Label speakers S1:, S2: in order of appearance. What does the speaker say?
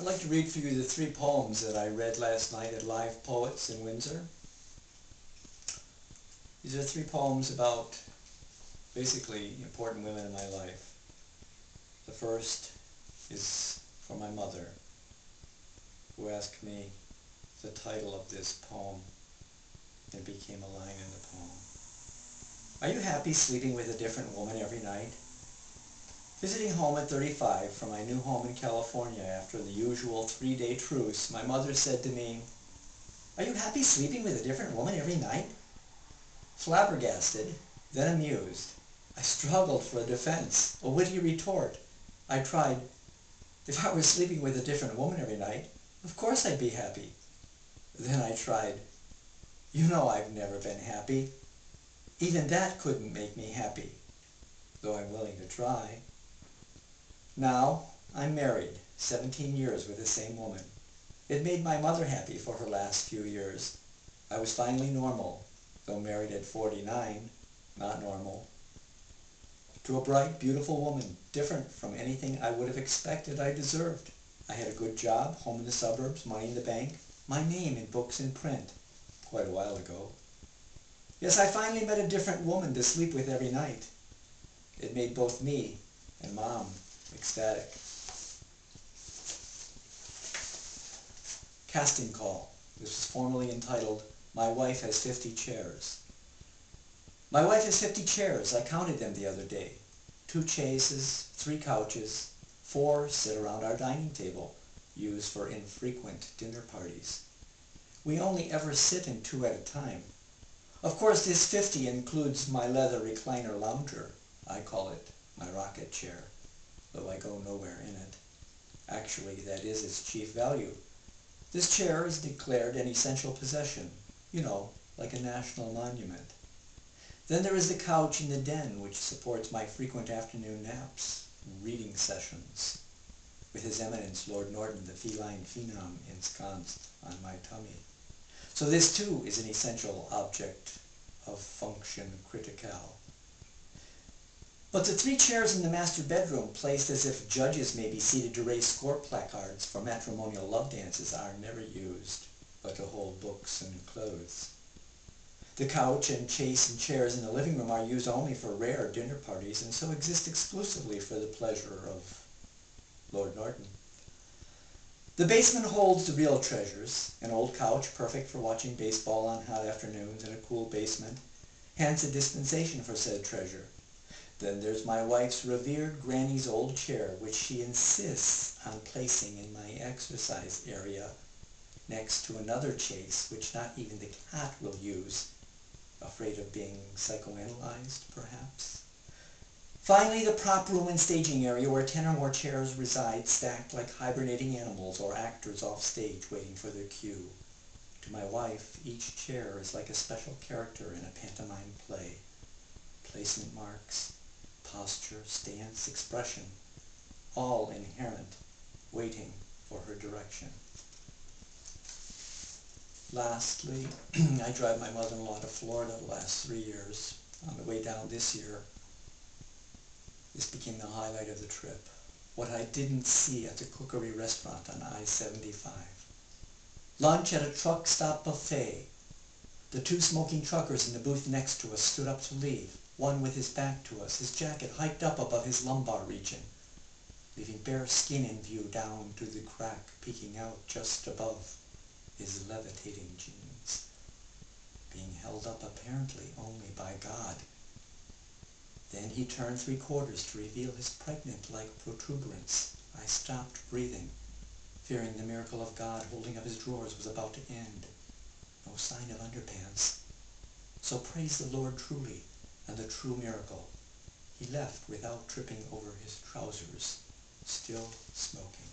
S1: I'd like to read for you the 3 poems that I read last night at Live Poets in Windsor. These are 3 poems about basically important women in my life. The first is for my mother, who asked me the title of this poem, and it became a line in the poem. Are you happy sleeping with a different woman every night? Visiting home at 35 from my new home in California after the usual 3-day truce, my mother said to me, "Are you happy sleeping with a different woman every night?" Flabbergasted, then amused, I struggled for a defense, a witty retort. I tried, "If I were sleeping with a different woman every night, of course I'd be happy." Then I tried, "You know I've never been happy. Even that couldn't make me happy, though I'm willing to try." Now, I'm married, 17 years with the same woman. It made my mother happy for her last few years. I was finally normal, though married at 49, not normal. To a bright, beautiful woman, different from anything I would have expected I deserved. I had a good job, home in the suburbs, money in the bank, my name in books and print, quite a while ago. Yes, I finally met a different woman to sleep with every night. It made both me and Mom ecstatic. Casting call. This was formerly entitled, "My Wife Has 50 Chairs." My wife has 50 chairs. I counted them the other day. 2 chaises, 3 couches, 4 sit around our dining table, used for infrequent dinner parties. We only ever sit in 2 at a time. Of course, this 50 includes my leather recliner lounger. I call it my rocket chair, though I go nowhere in it. Actually, that is its chief value. This chair is declared an essential possession, you know, like a national monument. Then there is the couch in the den, which supports my frequent afternoon naps, reading sessions, with His Eminence Lord Norton, the feline phenom, ensconced on my tummy. So this too is an essential object of function critical. But the 3 chairs in the master bedroom, placed as if judges may be seated to raise score placards for matrimonial love dances, are never used but to hold books and clothes. The couch and chase and chairs in the living room are used only for rare dinner parties, and so exist exclusively for the pleasure of Lord Norton. The basement holds the real treasures. An old couch, perfect for watching baseball on hot afternoons in a cool basement, hence a dispensation for said treasure. Then there's my wife's revered granny's old chair, which she insists on placing in my exercise area, next to another chase, which not even the cat will use, afraid of being psychoanalyzed, perhaps. Finally, the prop room and staging area, where 10 or more chairs reside, stacked like hibernating animals or actors off stage waiting for their cue. To my wife, each chair is like a special character in a pantomime play. Placement marks, posture, stance, expression, all inherent, waiting for her direction. Lastly, I drive my mother-in-law to Florida the last 3 years. On the way down this year, this became the highlight of the trip. What I didn't see at the Cookery restaurant on I-75. Lunch at a truck stop buffet. The 2 smoking truckers in the booth next to us stood up to leave, one with his back to us, his jacket hiked up above his lumbar region, leaving bare skin in view down to the crack peeking out just above his levitating jeans, being held up apparently only by God. Then he turned 3/4 to reveal his pregnant-like protuberance. I stopped breathing, fearing the miracle of God holding up his drawers was about to end. No sign of underpants. So praise the Lord truly, and the true miracle. He left without tripping over his trousers, still smoking.